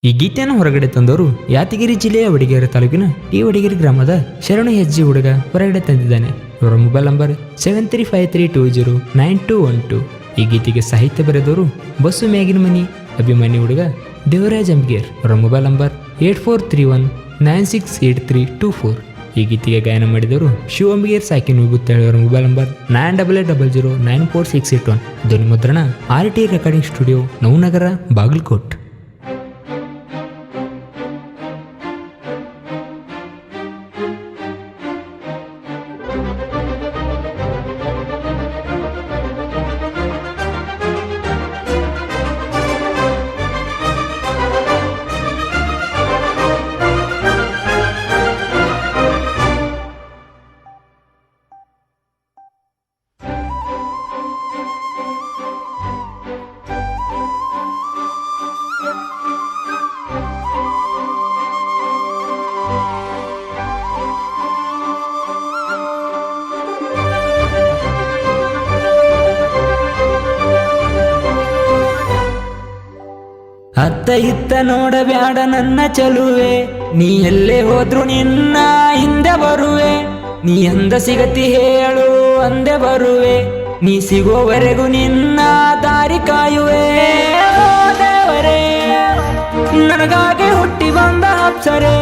ಈ ಗೀತೆಯನ್ನು ಹೊರಗಡೆ ತಂದವರು ಯಾದಗಿರಿ ಜಿಲ್ಲೆಯ ವಡಿಗೇರಿ ತಾಲೂಕಿನ ಟಿ ವಡಿಗೇರಿ ಗ್ರಾಮದ ಶರಣು ಹೆಜ್ಜೆ ಹುಡುಗ ಹೊರಗಡೆ ತಂದಿದ್ದಾನೆ. ಇವರ ಮೊಬೈಲ್ ನಂಬರ್ 7353209212. ಈ ಗೀತೆಗೆ ಸಾಹಿತ್ಯ ಬರೆದವರು ಬಸ್ಸು ಮ್ಯಾಗಿನ ಮನಿ ಅಭಿಮಾನಿ ಹುಡುಗ ದೇವರಾಜ್ ಅಂಬಿಗೇರ್. ಅವರ ಮೊಬೈಲ್ ನಂಬರ್ 8431968324. ಈ ಗೀತೆಗೆ ಗಾಯನ ಮಾಡಿದವರು ಶಿವ ಅಂಬಿಗೇರ್ ಸಾಕಿನ ವಿಭೂತಿ. ಅವರ ಮೊಬೈಲ್ ನಂಬರ್ 9800094681. ಧ್ವನಿ ಮುದ್ರಣ RT recording studio, Navanagar, Bagalkot. ಅತ್ತ ಇತ್ತ ನೋಡಬ್ಯಾಡ ನನ್ನ ಚಲುವೆ, ನೀ ಎಲ್ಲೇ ಹೋದ್ರು ನಿನ್ನ ಹಿಂದೆ ಬರುವೆ. ನೀ ಅಂದ ಸಿಗತಿ ಹೇಳು ಅಂದೆ ಬರುವೆ, ನೀ ಸಿಗೋವರೆಗೂ ನಿನ್ನ ದಾರಿ ಕಾಯುವೆ. ಓ ದೇವರೇ, ನನಗಾಗಿ ಹುಟ್ಟಿ ಬಂದ ಅಪ್ಸರೆ,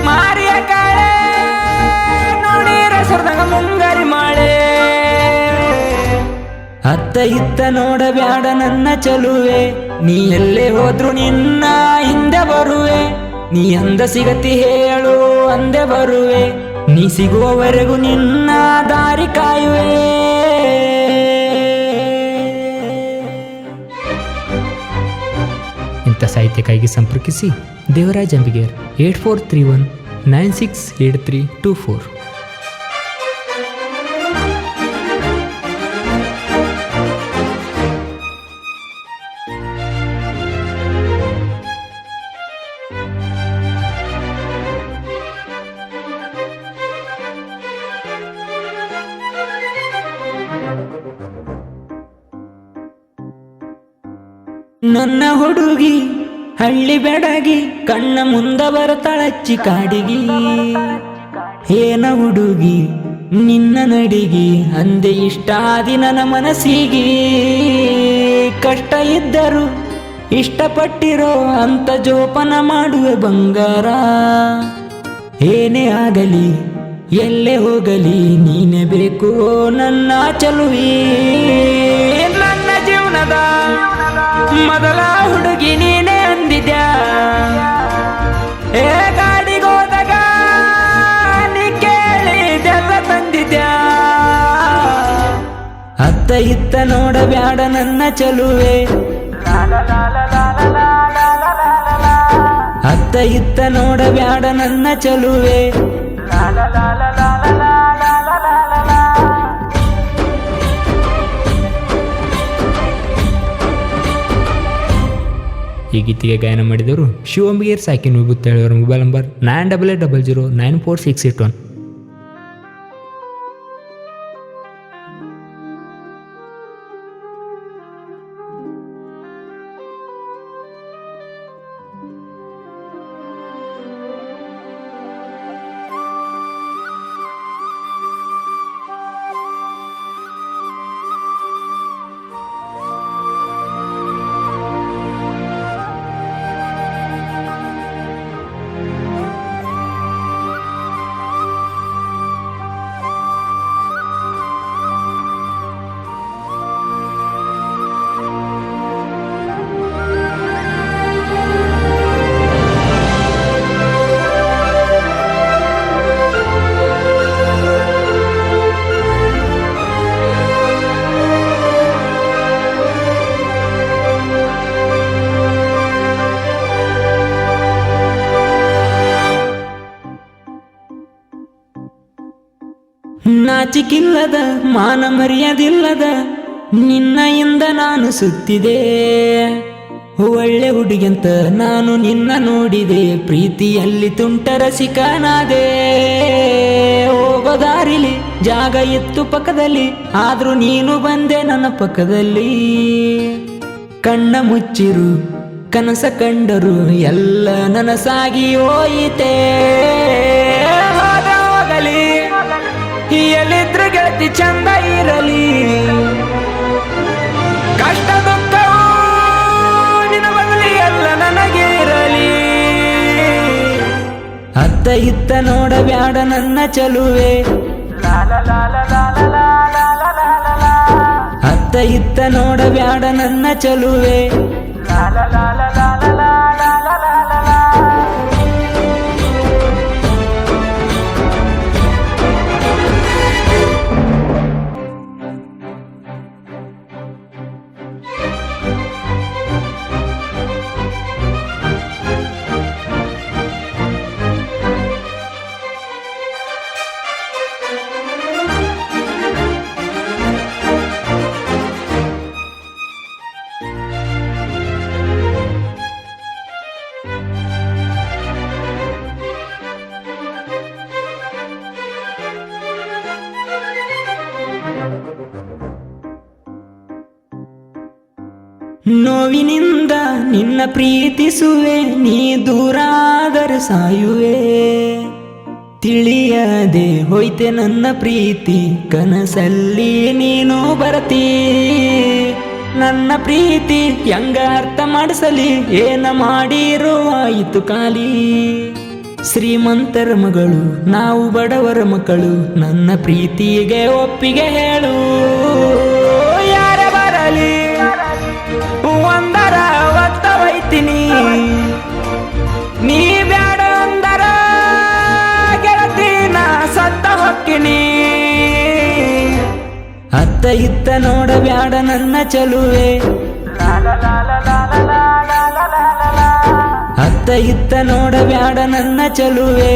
ಮಾರಿಯ ಕಾಳೆ ನೋಡಿರ ಸರ್ದಂಗ ಮುಂಗಾರಿ ಮಾಳೆ. ಅತ್ತ ಇತ್ತ ನೋಡಬ್ಯಾಡ ನನ್ನ ಚಲುವೆ, ನೀ ಎಲ್ಲೇ ಹೋದ್ರು ನಿನ್ನ ಹಿಂದೆ ಬರುವೆ. ನೀ ಅಂದ ಸಿಗತಿ ಹೇಳು ಅಂದೆ ಬರುವೆ, ನೀ ಸಿಗುವವರೆಗೂ ನಿನ್ನ ದಾರಿ ಕಾಯುವೆ. ಇಂಥ ಸಾಹಿತ್ಯಕ್ಕಾಗಿ ಸಂಪರ್ಕಿಸಿ ದೇವರಾಜ್ ಅಂಬಿಗೇರ್ 8431968324. ನನ್ನ ಹುಡುಗಿ ಹಳ್ಳಿ ಬೆಡಗಿ, ಕಣ್ಣ ಮುಂದ ಬರತಳಚ್ಚಿ ಕಾಡಿಗಿ. ಏನ ಹುಡುಗಿ ನಿನ್ನ ನಡಿಗಿ, ಅಂದೆ ಇಷ್ಟ ಆದಿ ನನ್ನ ಮನಸ್ಸಿಗಿ. ಕಷ್ಟ ಇದ್ದರು ಇಷ್ಟಪಟ್ಟಿರೋ ಅಂತ ಜೋಪಾನ ಮಾಡುವೆ ಬಂಗಾರ. ಏನೇ ಆಗಲಿ ಎಲ್ಲೇ ಹೋಗಲಿ ನೀನೇ ಬೇಕು ನನ್ನ ಚಲುವಿ. ನನ್ನ ಜೀವನದ ಮೊದಲ ಹುಡುಗಿ ನೀನೇ ಅಂದಿದ್ಯಾ, ಏ ಗಾಡಿಗೋದಾಗ ನೀ ಕೇಳಿದೆಲ್ಲ ತಂದಿದ್ಯಾ. ಅತ್ತ ಇತ್ತ ನೋಡಬ್ಯಾಡ ನನ್ನ ಚಲುವೆ, ಅತ್ತ ಇತ್ತ ನೋಡಬ್ಯಾಡ ನನ್ನ ಚಲುವೆ. ಈ ಗೀತೆಗೆ ಗಾಯನ ಮಾಡಿದವರು ಶಿವ ಅಂಬಿಗೇರ್ ಸಾಕಿನ ವಿಭೂತಿ. ಅವರ ಮೊಬೈಲ್ ನಂಬರ್ 9800094681. ನಾಚಿಕಿಲ್ಲದ ಮಾನ ಮರ್ಯಾದಿಲ್ಲದ ನಿನ್ನೆಯಿಂದ ನಾನು ಸುತ್ತಿದೆ. ಒಳ್ಳೆ ಹುಡುಗಿಯಂತ ನಾನು ನಿನ್ನ ನೋಡಿದೆ, ಪ್ರೀತಿಯಲ್ಲಿ ತುಂಟರ ಸಿಕಾನಾದೆ. ಹೋಗೋ ದಾರಿಲಿ ಜಾಗ ಇತ್ತು ಪಕ್ಕದಲ್ಲಿ, ಆದ್ರೂ ನೀನು ಬಂದೆ ನನ್ನ ಪಕ್ಕದಲ್ಲಿ. ಕಣ್ಣ ಮುಚ್ಚಿರು ಕನಸ ಕಂಡರು ಎಲ್ಲ ನನಸಾಗಿ ಹೋಯಿತೆ. ಹೋಗಲಿ ಎಲ್ಲಿದ್ರು ಗೆಳತಿ ಚಂದ ಇರಲಿ, ಕಷ್ಟ ದುಃಖವು ನಿನ್ನ ಬದಲಿ ಎಲ್ಲ ನನಗೆ ಇರಲಿ. ಅತ್ತ ಇತ್ತ ನೋಡಬ್ಯಾಡ ನನ್ನ ಚಲುವೆ, ಅತ್ತ ಇತ್ತ ನೋಡಬ್ಯಾಡ ನನ್ನ ಚಲುವೆ. ನೋವಿನಿಂದ ನಿನ್ನ ಪ್ರೀತಿಸುವೆ, ನೀ ದೂರಾದರೆ ಸಾಯುವೆ. ತಿಳಿಯದೆ ಹೋಯ್ತೆ ನನ್ನ ಪ್ರೀತಿ, ಕನಸಲ್ಲಿ ನೀನು ಬರ್ತೀ. ನನ್ನ ಪ್ರೀತಿ ಹೆಂಗ ಅರ್ಥ ಮಾಡಿಸಲಿ, ಏನ ಮಾಡಿರುವಾಯಿತು ಖಾಲಿ. ಶ್ರೀಮಂತರ ಮಗಳು ನಾವು ಬಡವರ ಮಕ್ಕಳು, ನನ್ನ ಪ್ರೀತಿಗೆ ಒಪ್ಪಿಗೆ ಹೇಳು. ಯಾರ ಬರಲಿ ಒಂದರ ಒತ್ತ ಒಯ್ತೀನಿ, ನೀ ಬ್ಯಾಡ ಅಂದರ ಗೆಳತಿನ ಸತ್ತ ಹೊಕ್ಕಿನಿ. ಅತ್ತ ಇತ್ತ ನೋಡಬ್ಯಾಡ ನನ್ನ ಚಲುವೆ, ಅತ್ತ ಇತ್ತ ನೋಡಬ್ಯಾಡ ನನ್ನ ಚಲುವೆ.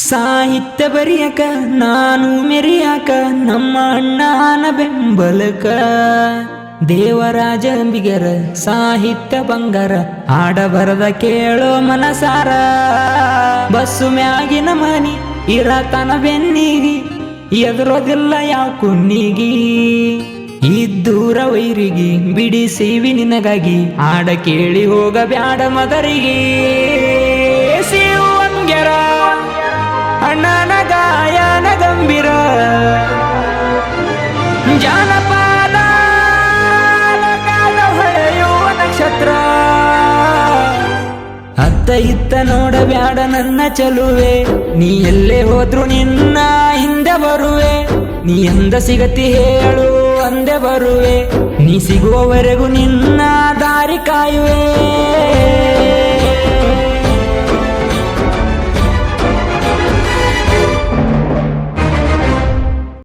ಸಾಹಿತ್ಯ ಬರಿಯಕ ನಾನು ಮೆರಿಯಾಕ, ನಮ್ಮ ಅಣ್ಣನ ಬೆಂಬಲಕ. ದೇವರಾಜ ಅಂಬಿಗರ ಸಾಹಿತ್ಯ ಬಂಗಾರ, ಹಾಡ ಬರದ ಕೇಳೋ ಮನಸಾರ. ಬಸ್ಸು ಮ್ಯಾಗಿನ ಮನಿ ಇರತನ ಬೆನ್ನಿಗಿ, ಎದುರೋದಿಲ್ಲ ಯಾವ ಕುನ್ನಿಗಿ. ಇದ್ದೂರ ವೈರಿಗೆ ಬಿಡಿಸಿವಿ ನಿನಗಾಗಿ, ಹಾಡ ಕೇಳಿ ಹೋಗ ಬ್ಯಾಡ ಮದರಿಗೆ. ಶಿವಂಗ್ಯರ ಅಣ್ಣನ ಗಾಯನ ಗಂಭೀರ, ಜಾನಪದ ಲೋಕದ ಹೊಳೆಯುವ ನಕ್ಷತ್ರ. ಅತ್ತ ಇತ್ತ ನೋಡಬ್ಯಾಡ ನನ್ನ ಚಲುವೆ, ನೀ ಎಲ್ಲೇ ಹೋದ್ರು ನಿನ್ನ ಹಿಂದೆ ಬರುವೆ. ನೀ ಎಂದ ಸಿಗತಿ ಹೇಳು ಅಂದೆ ಬರುವೆ, ನೀ ಸಿಗುವವರೆಗೂ ನಿನ್ನ ದಾರಿ ಕಾಯುವೆ.